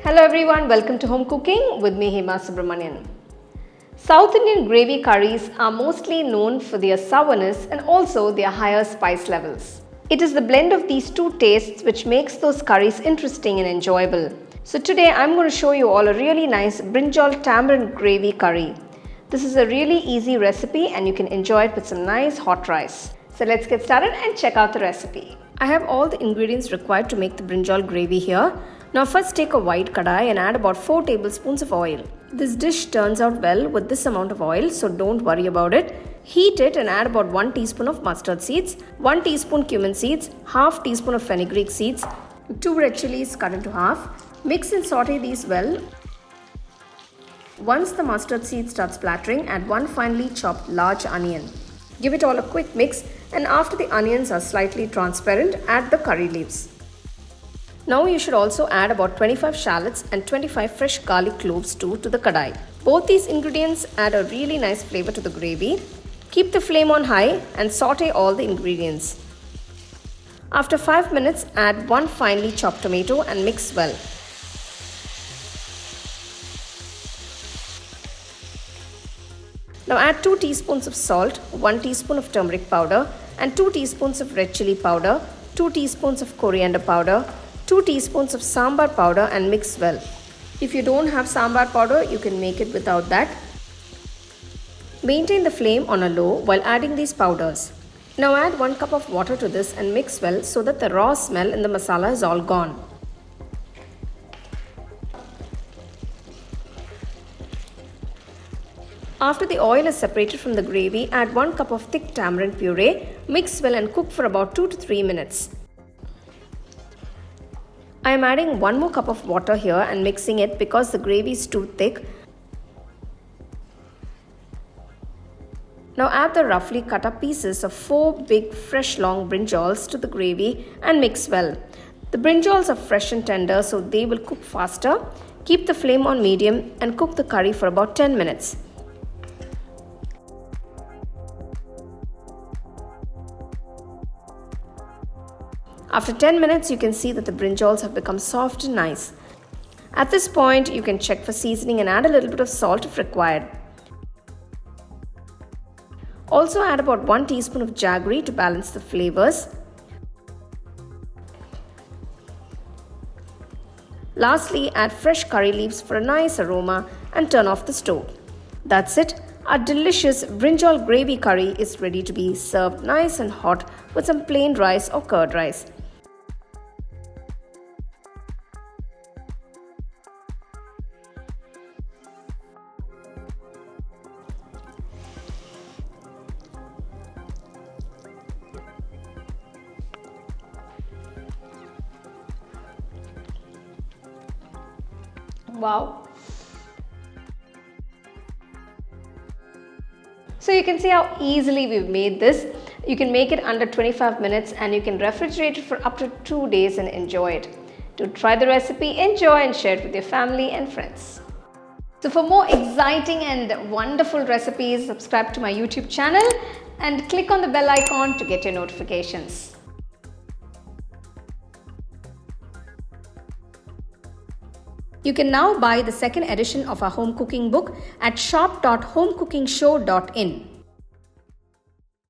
Hello everyone, welcome to Home Cooking with me Hema Subramanian. South Indian gravy curries are mostly known for their sourness and also their higher spice levels. It is the blend of these two tastes which makes those curries interesting and enjoyable. So today I'm going to show you all a really nice Brinjal tamarind gravy curry. This is a really easy recipe and you can enjoy it with some nice hot rice. So let's get started and check out the recipe. I have all the ingredients required to make the Brinjal gravy here. Now first take a white kadai and add about 4 tablespoons of oil. This dish turns out well with this amount of oil, so don't worry about it. Heat it and add about 1 teaspoon of mustard seeds, 1 teaspoon cumin seeds, half teaspoon of fenugreek seeds, 2 red chillies cut into half. Mix and saute these well. Once the mustard seeds start splattering, add 1 finely chopped large onion. Give it all a quick mix, and after the onions are slightly transparent, add the curry leaves. Now you should also add about 25 shallots and 25 fresh garlic cloves to the kadai. Both these ingredients add a really nice flavor to the gravy. Keep the flame on high and saute all the ingredients. After 5 minutes, add 1 finely chopped tomato and mix well. Now add 2 teaspoons of salt, 1 teaspoon of turmeric powder and 2 teaspoons of red chilli powder, 2 teaspoons of coriander powder, 2 teaspoons of sambar powder and mix well. If you don't have sambar powder, you can make it without that. Maintain the flame on a low while adding these powders. Now add 1 cup of water to this and mix well so that the raw smell in the masala is all gone. After the oil is separated from the gravy, add 1 cup of thick tamarind puree, mix well and cook for about 2 to 3 minutes. I am adding 1 more cup of water here and mixing it because the gravy is too thick. Now add the roughly cut up pieces of 4 big fresh long brinjals to the gravy and mix well. The brinjals are fresh and tender, so they will cook faster. Keep the flame on medium and cook the curry for about 10 minutes. After 10 minutes, you can see that the brinjals have become soft and nice. At this point, you can check for seasoning and add a little bit of salt if required. Also add about 1 teaspoon of jaggery to balance the flavors. Lastly, add fresh curry leaves for a nice aroma and turn off the stove. That's it. Our delicious Brinjal gravy curry is ready to be served nice and hot with some plain rice or curd rice. Wow. So you can see how easily we've made this. You can make it under 25 minutes and you can refrigerate it for up to 2 days and enjoy it. To try the recipe, enjoy and share it with your family and friends. So for more exciting and wonderful recipes, subscribe to my YouTube channel and click on the bell icon to get your notifications. You can now buy the second edition of our home cooking book at shop.homecookingshow.in.